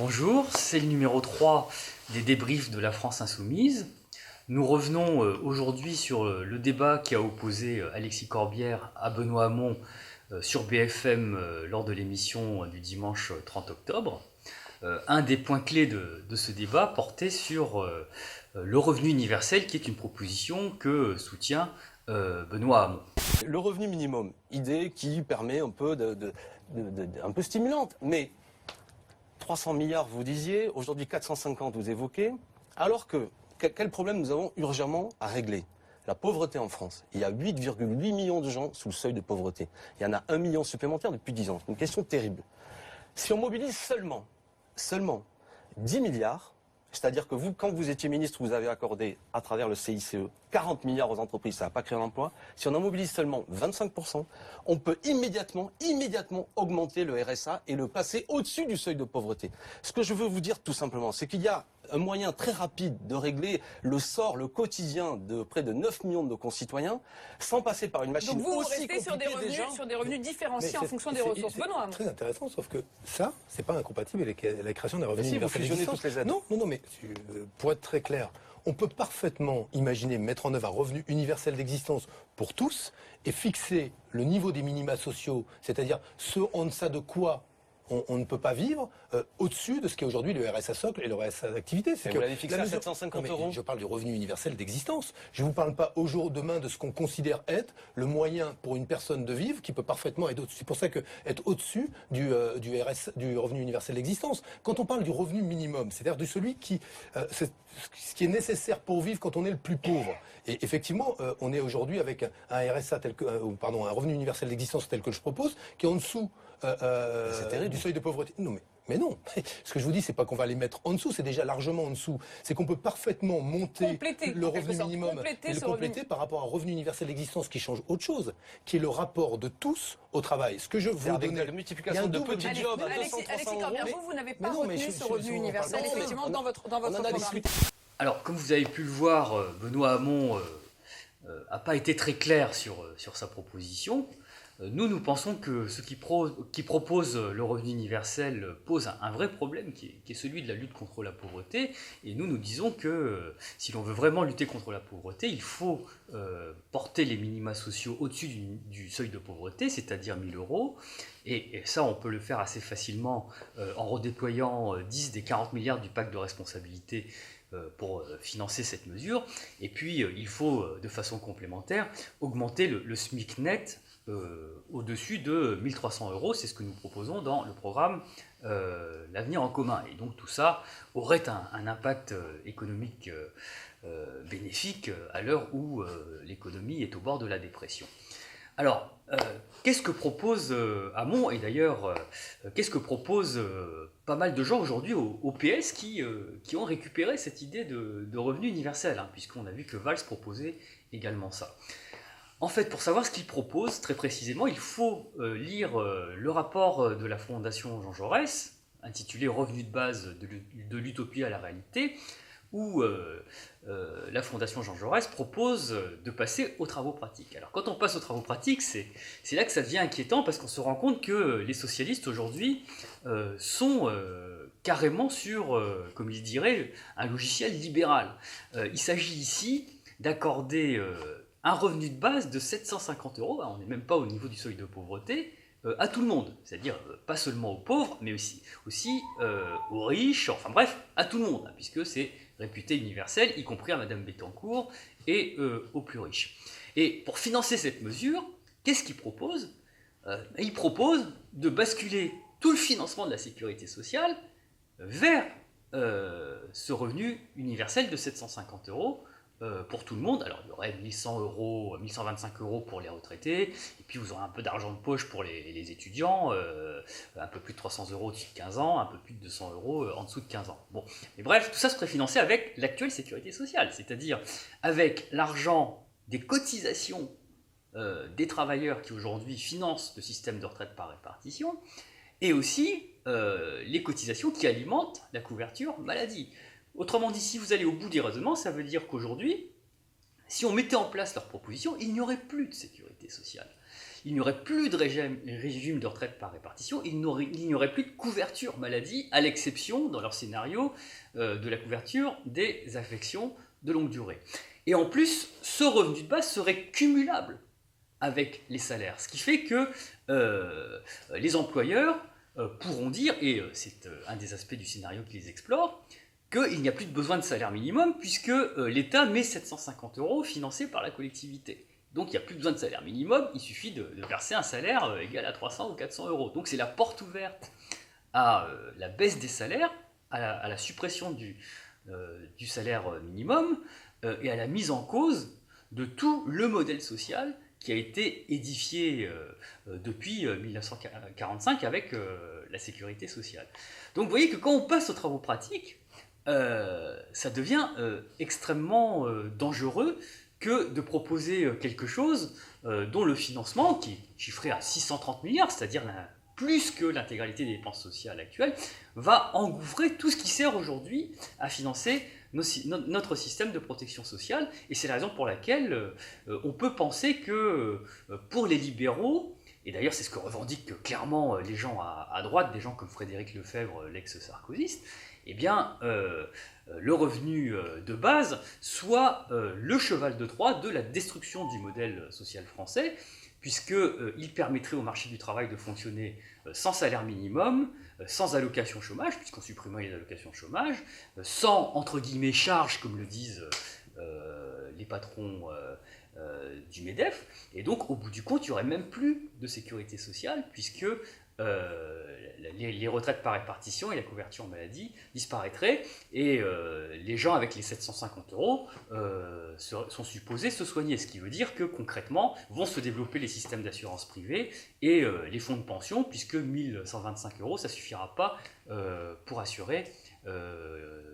Bonjour, c'est le numéro 3 des débriefs de la France Insoumise. Nous revenons aujourd'hui sur le débat qui a opposé Alexis Corbière à Benoît Hamon sur BFM lors de l'émission du dimanche 30 octobre. Un des points clés de ce débat portait sur le revenu universel, qui est une proposition que soutient Benoît Hamon. Le revenu minimum, idée qui permet un peu un peu stimulante, mais 300 milliards vous disiez, aujourd'hui 450 vous évoquez, alors que quel problème nous avons urgemment à régler? La pauvreté en France. Il y a 8,8 millions de gens sous le seuil de pauvreté. Il y en a 1 million supplémentaire depuis 10 ans. C'est une question terrible. Si on mobilise seulement 10 milliards, c'est-à-dire que vous, quand vous étiez ministre, vous avez accordé, à travers le CICE, 40 milliards aux entreprises, ça n'a pas créé un emploi. Si on en mobilise seulement 25%, on peut immédiatement augmenter le RSA et le passer au-dessus du seuil de pauvreté. Ce que je veux vous dire tout simplement, c'est qu'il y a un moyen très rapide de régler le sort, le quotidien de près de 9 millions de nos concitoyens, sans passer par une machine Donc vous aussi restez sur des revenus différenciés en fonction des ressources. Benoît. Très intéressant, sauf que ça, c'est pas incompatible avec la création d'un revenu si, vous universel fusionnez d'existence. toutes les aides. Non, mais pour être très clair, on peut parfaitement imaginer mettre en œuvre un revenu universel d'existence pour tous et fixer le niveau des minima sociaux, c'est-à-dire ce en deçà de quoi on ne peut pas vivre, au-dessus de ce qu'est aujourd'hui le RSA socle et le RSA d'activité. Vous l'avez fixé à 750 euros. Je parle du revenu universel d'existence. Je ne vous parle pas au jour demain de ce qu'on considère être le moyen pour une personne de vivre qui peut parfaitement être au-dessus. C'est pour ça que être au-dessus du revenu universel d'existence. Quand on parle du revenu minimum, c'est-à-dire de celui qui, ce qui est nécessaire pour vivre quand on est le plus pauvre. Et effectivement, on est aujourd'hui avec un RSA un revenu universel d'existence tel que je propose, qui est en dessous du seuil de pauvreté. Non, mais non. Ce que je vous dis, c'est pas qu'on va les mettre en dessous, c'est déjà largement en dessous. C'est qu'on peut parfaitement monter le revenu minimum et le compléter par rapport à un revenu universel d'existence qui change autre chose, qui est le rapport de tous au travail. Ce que je vous avec donner, la multiplication de petits jobs à 200, 300 Alexis euros. Corbière, vous n'avez pas retenu ce revenu universel, effectivement, dans votre programme. Alors, comme vous avez pu le voir, Benoît Hamon n'a pas été très clair sur sa proposition. Nous pensons que ceux qui proposent le revenu universel pose un vrai problème qui est celui de la lutte contre la pauvreté. Et nous disons que si l'on veut vraiment lutter contre la pauvreté, il faut porter les minima sociaux au-dessus du seuil de pauvreté, c'est-à-dire 1 000 euros. Et ça, on peut le faire assez facilement en redéployant 10 des 40 milliards du pacte de responsabilité pour financer cette mesure. Et puis, il faut, de façon complémentaire, augmenter le SMIC net au-dessus de 1 300 euros. C'est ce que nous proposons dans le programme L'Avenir en commun. Et donc tout ça aurait un impact économique bénéfique à l'heure où l'économie est au bord de la dépression. Alors, qu'est-ce que propose Hamon? Et d'ailleurs, qu'est-ce que propose pas mal de gens aujourd'hui au PS qui ont récupéré cette idée de revenu universel, puisqu'on a vu que Valls proposait également ça. En fait, pour savoir ce qu'il propose, très précisément, il faut lire le rapport de la Fondation Jean Jaurès, intitulé « Revenu de base de l'utopie à la réalité », où la Fondation Jean Jaurès propose de passer aux travaux pratiques. Alors quand on passe aux travaux pratiques, c'est là que ça devient inquiétant, parce qu'on se rend compte que les socialistes aujourd'hui sont carrément sur, comme ils diraient, un logiciel libéral. Il s'agit ici d'accorder un revenu de base de 750 euros, on n'est même pas au niveau du seuil de pauvreté, à tout le monde, c'est-à-dire pas seulement aux pauvres, mais aussi aux riches, enfin bref, à tout le monde, puisque c'est réputé universel, y compris à Madame Bettencourt et aux plus riches. Et pour financer cette mesure, qu'est-ce qu'il propose? Il propose de basculer tout le financement de la sécurité sociale vers ce revenu universel de 750 euros, pour tout le monde. Alors il y aurait 1100 euros, 1125 euros pour les retraités, et puis vous aurez un peu d'argent de poche pour les étudiants, un peu plus de 300 euros au-dessus de 15 ans, un peu plus de 200 euros en dessous de 15 ans. Bon, mais bref, tout ça se préfinancé avec l'actuelle sécurité sociale, c'est-à-dire avec l'argent des cotisations des travailleurs qui aujourd'hui financent le système de retraite par répartition, et aussi les cotisations qui alimentent la couverture maladie. Autrement dit, si vous allez au bout des raisonnements, ça veut dire qu'aujourd'hui, si on mettait en place leur proposition, il n'y aurait plus de sécurité sociale. il n'y aurait plus de régime de retraite par répartition, il n'y aurait plus de couverture maladie, à l'exception, dans leur scénario, de la couverture des affections de longue durée. Et en plus, ce revenu de base serait cumulable avec les salaires, ce qui fait que les employeurs pourront dire, et c'est un des aspects du scénario qui les explore, qu'il n'y a plus de besoin de salaire minimum puisque l'État met 750 € financés par la collectivité. Donc il n'y a plus besoin de salaire minimum, il suffit de verser un salaire égal à 300 ou 400 €. Donc c'est la porte ouverte à la baisse des salaires, à la suppression du salaire minimum et à la mise en cause de tout le modèle social qui a été édifié depuis 1945 avec la sécurité sociale. Donc vous voyez que quand on passe aux travaux pratiques, ça devient extrêmement dangereux que de proposer quelque chose dont le financement, qui est chiffré à 630 milliards, c'est-à-dire plus que l'intégralité des dépenses sociales actuelles, va engouffrer tout ce qui sert aujourd'hui à financer notre système de protection sociale. Et c'est la raison pour laquelle on peut penser que pour les libéraux, et d'ailleurs c'est ce que revendiquent clairement les gens à droite, des gens comme Frédéric Lefebvre, l'ex-sarkozyste, eh bien, le revenu de base soit le cheval de Troie de la destruction du modèle social français, puisqu'il permettrait au marché du travail de fonctionner sans salaire minimum, sans allocation chômage, puisqu'on supprimerait les allocations chômage, sans, entre guillemets, charge, comme le disent les patrons du MEDEF, et donc au bout du compte, il n'y aurait même plus de sécurité sociale, puisque les retraites par répartition et la couverture maladie disparaîtraient, et les gens avec les 750 € sont supposés se soigner, ce qui veut dire que concrètement vont se développer les systèmes d'assurance privée et les fonds de pension, puisque 1125 €, ça ne suffira pas pour assurer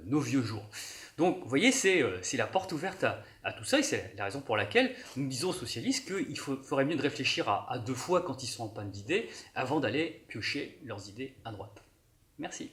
nos vieux jours. Donc vous voyez, c'est la porte ouverte à tout ça, et c'est la raison pour laquelle nous disons aux socialistes qu'il faudrait mieux de réfléchir à deux fois quand ils sont en panne d'idées avant d'aller piocher leurs idées à droite. Merci.